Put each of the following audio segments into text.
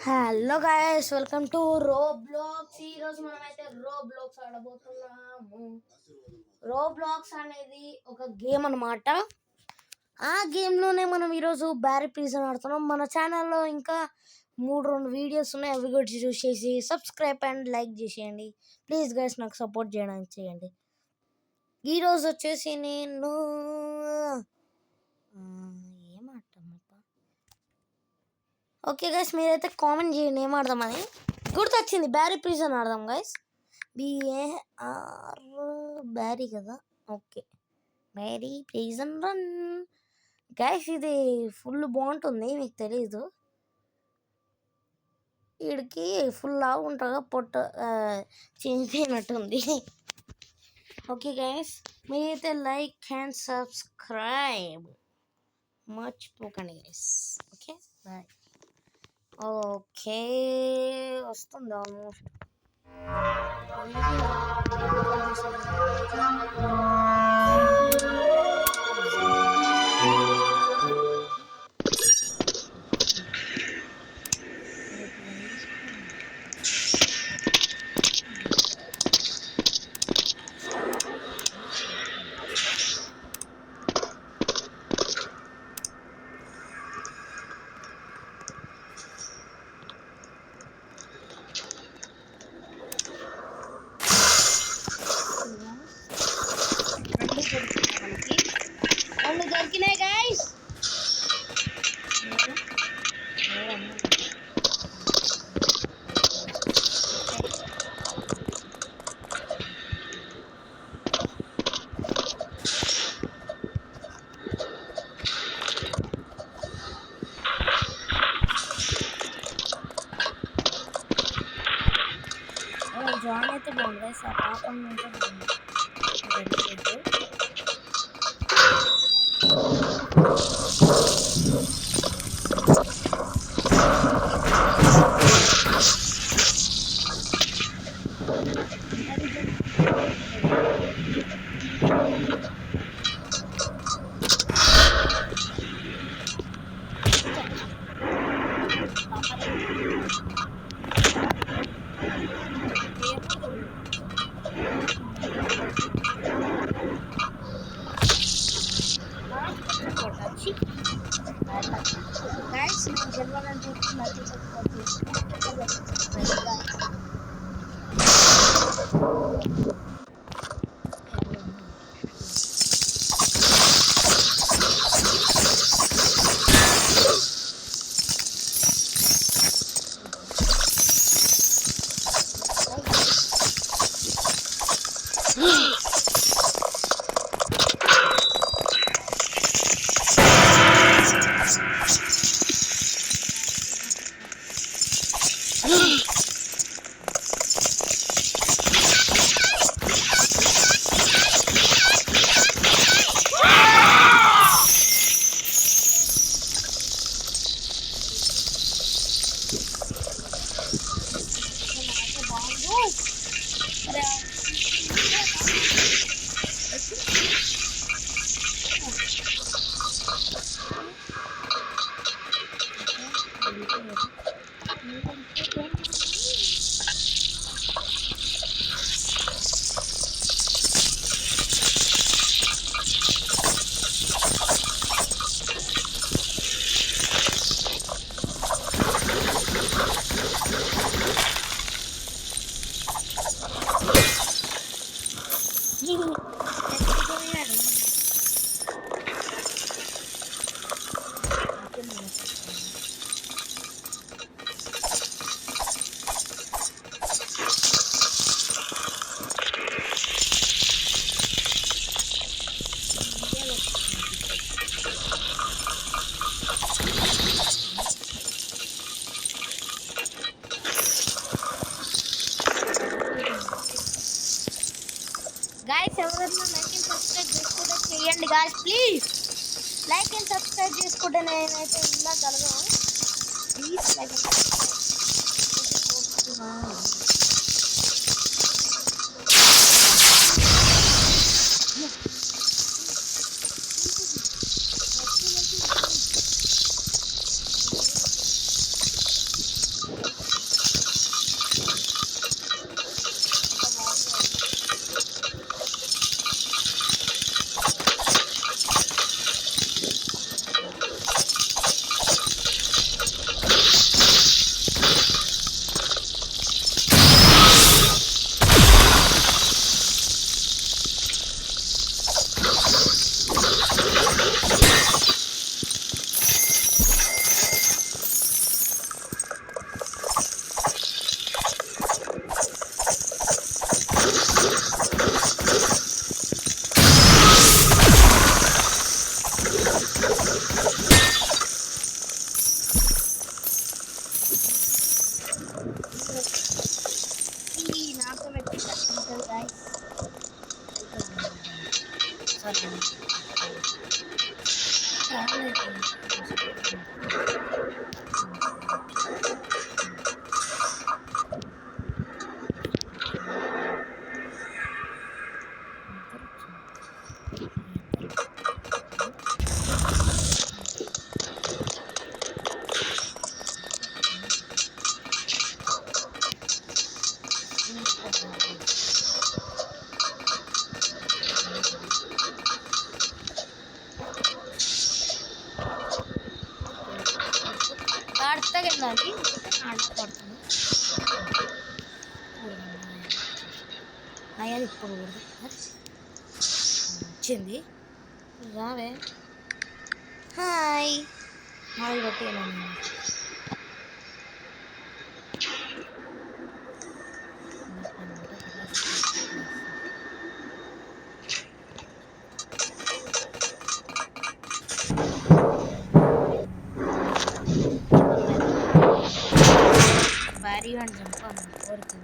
Hello guys, welcome to Roblox. ఈరోజు మనమైతే Roblox ఆడబోతున్నాము. Roblox అనేది ఒక గేమ్ అనమాట. ఆ గేమ్లోనే మనం ఈరోజు బ్యారీ ప్రిజన్ ఆడుతున్నాం. మన ఛానల్లో ఇంకా రెండు వీడియోస్ ఉన్నాయి. అవి కూడా చూసేసి సబ్స్క్రైబ్ అండ్ లైక్ చేసేయండి ప్లీజ్ గైస్. నాకు సపోర్ట్ చేయడానికి చేయండి. ఈరోజు వచ్చేసి నేను ఓకే గైస్, మీరైతే కామెంట్ చేయండి ఏం ఆడదామని. గుర్తొచ్చింది, బ్యారీ ప్రిజన్ ఆడదాం గైస్. బిఏఆర్ బ్యారీ కదా. Okay, Barry prison run guys. ఇది ఫుల్ బాగుంటుంది, మీకు తెలీదు. వీడికి ఫుల్ లావు ఉంటుందా, పొట్ట చేసినట్టుంది. ఓకే గైస్, మీరైతే లైక్ అండ్ సబ్స్క్రైబ్ మర్చిపోకండి గైస్. Okay bye. ఓకే, వస్తుంది ఆల్మోస్ట్. రెండు దొరికినాయి గైస్. జాయిన్ అయితే బాగుంది గైస్. ఆ పాపం ఉంటే బాగుంది. Guys, నేను గెలవాలని చెప్పి గైస్, ఎవరైనా లైక్ అండ్ సబ్స్క్రైబ్ చేసుకుంటే చేయండి guys please. Like and subscribe చేసుకుంటే నేనైతే ఇలా కలగను. Please like and subscribe. దాడి ఆడ పడుతుంది అయ్యాది ఇప్పుడు వచ్చింది రావే హాయ్ హాయ్ కొట్టేనా భారీ అని చంపాను కోరుకు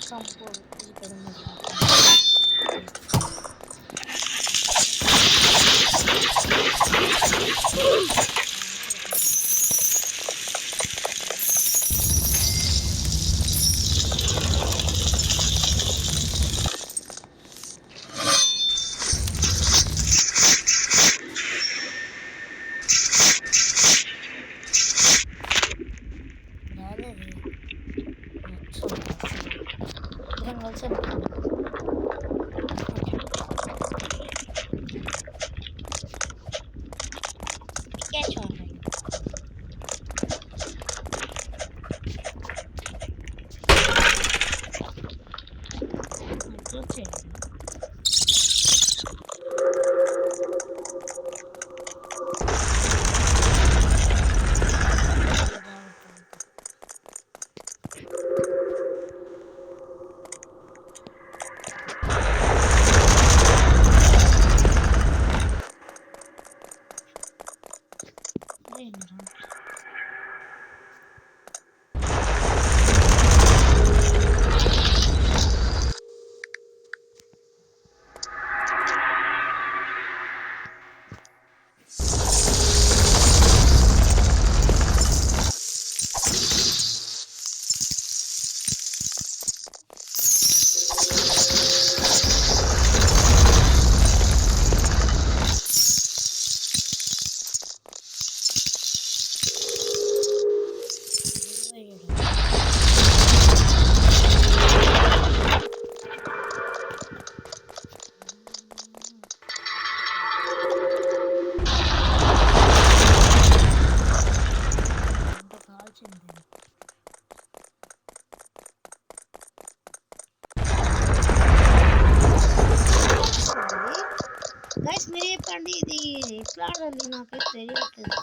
చంపోడు ఇక్కడ గైస్ మీరు చెప్పండి ఇది ఎట్లా ఆడాలి నాకైతే తెలియట్లేదు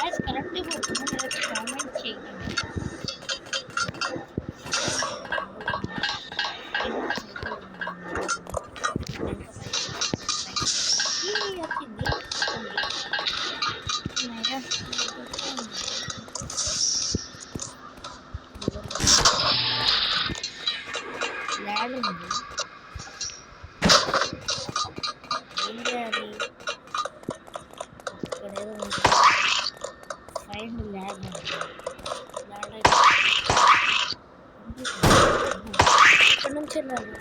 కరెక్ట్ కామెంట్ చేయండి. వచ్చింది ల్యాడ్ ఉంది. ఏం చేయాలి? ఇక్కడ ఏదో ఉంది. ఫైండ్ ల్యాడ్ ల్యాడ్ ఇక్కడ నుంచి వెళ్ళాలి.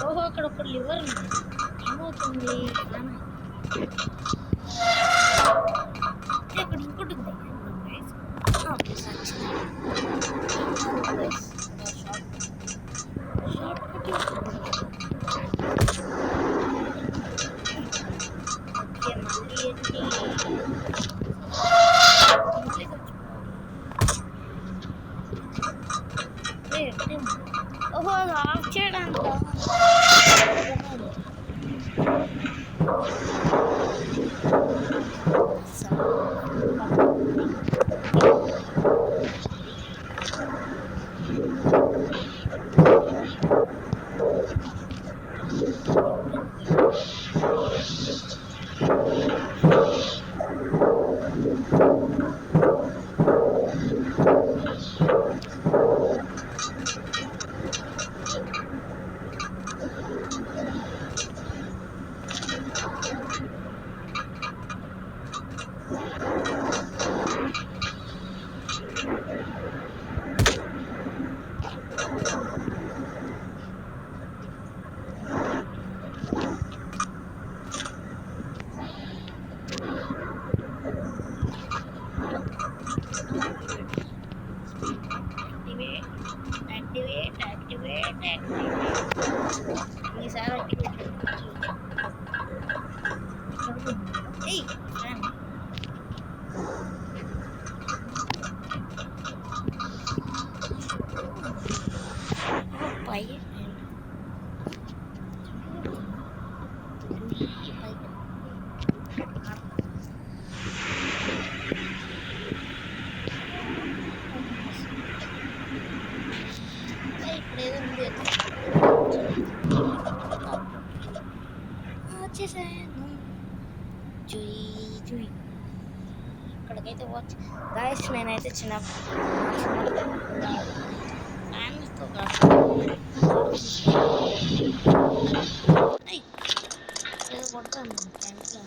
ఓహో అక్కడ ఒక లివర్ ఉంది. ఏమవుతుంది? అక్కడ ఇంకోటి ఉంది. ఓహో ఆఫ్ చేయడానికి ఈసారి పై ఇప్పుడేదో ఉంది వచ్చేసాను. జుయ్ ఇక్కడికైతే వచ్చి గాయస్ నేనైతే చిన్న ఫ్యాన్స్తో ఏదో కొడతాను ఫ్యాన్స్లో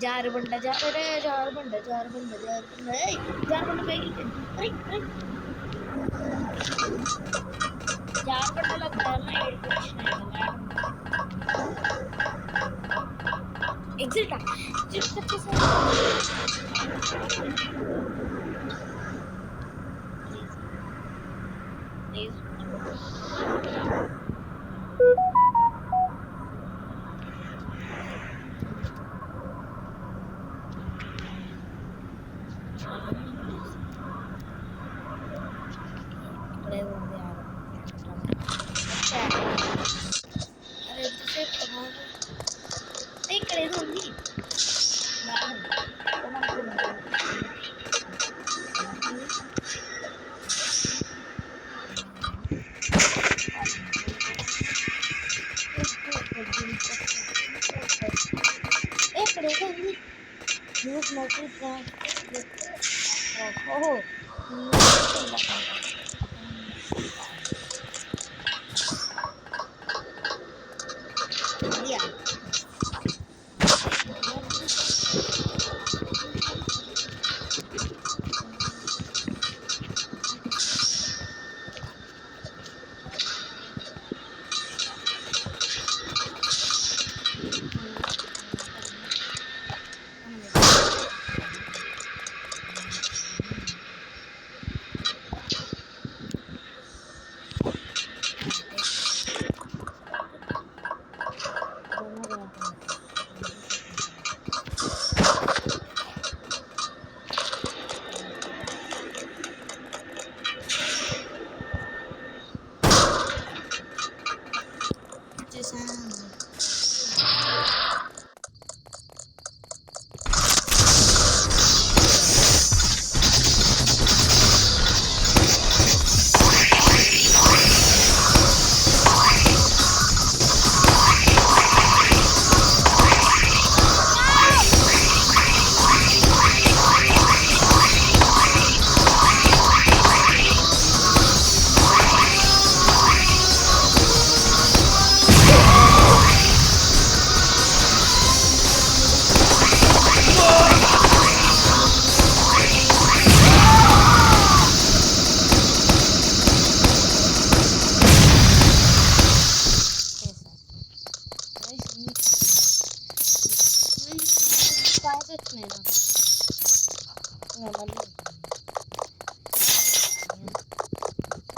జారుబండ జారే జారుబండ జారుబండ జారుబండ జారుబండ పైకి జారబండలో ఎగ్జిట్ ఎగ్జిట్ ఇక్కడ ఏదో ఉంది ఇక్కడ ఏదో ఉంది ఓహో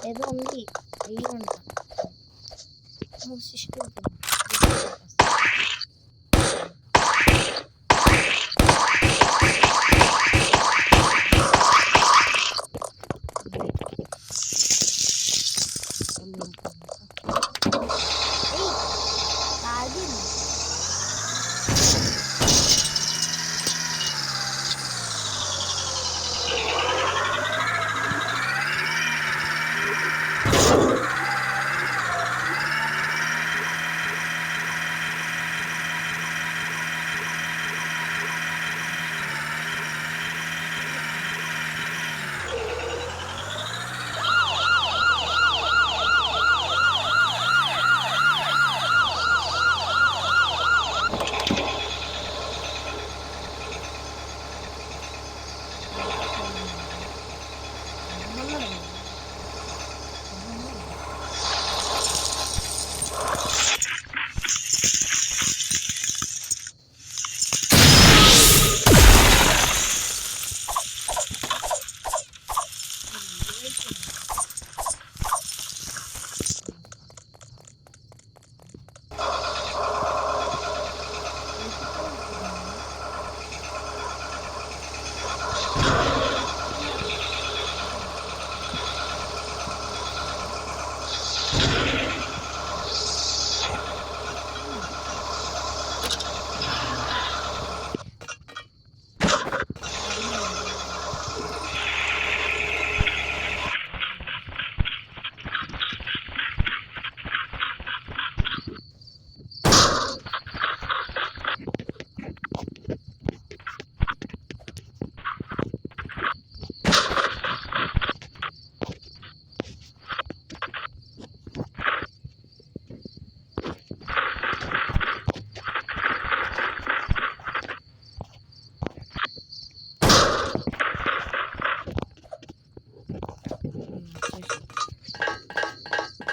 ఏదో ఉంది అయ్యంట సిస్టమ్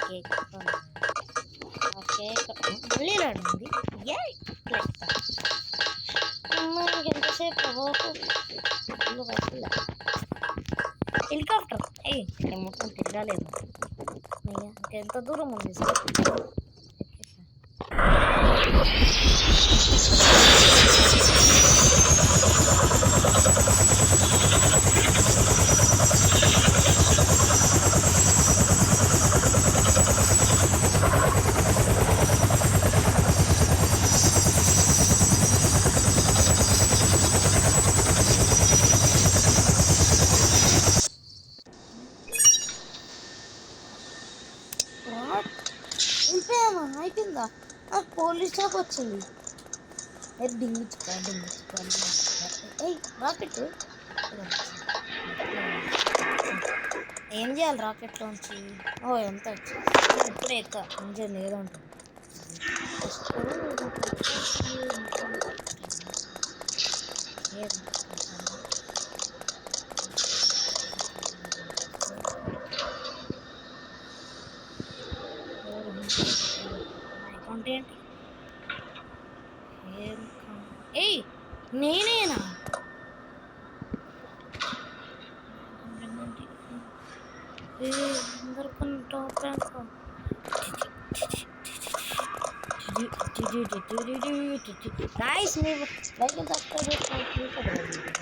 కేక్ ఆ కేక్ మళ్ళీ రాడండి ఇంకెంతసేపు హెలికాప్టర్ మొత్తం తిరగాలేదు ఇంకెంత దూరం ఉంది సార్ వెళ్ళిపోయామా అయిపోయిందా పోలీస్ స్టాప్ వచ్చింది రాకెట్ ఏం చేయాలి రాకెట్లోంచి ఎంత వచ్చింది ఇప్పుడే ఎక్క ఇంజన్ లేదంటుంది అకౌంట్ ఏంటి నేనేనా Guys, మీరు లైక్ అండ్ సబ్స్క్రైబ్ చేసుకోండి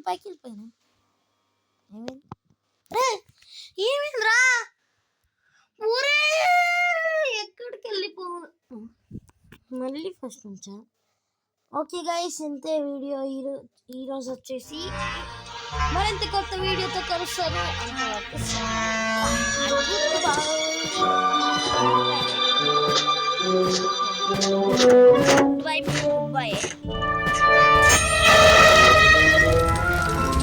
పైకి వెళ్ళిపోయినా ఏమైందిరా ఊరే ఎక్కడికి వెళ్ళిపో మళ్ళీ ఫస్ట్ నుంచా ఓకే గైస్ ఇంతే వీడియో ఈరోజు వచ్చేసి మరింత కొత్త వీడియోతో కలుస్తారు బాయ్ బాయ్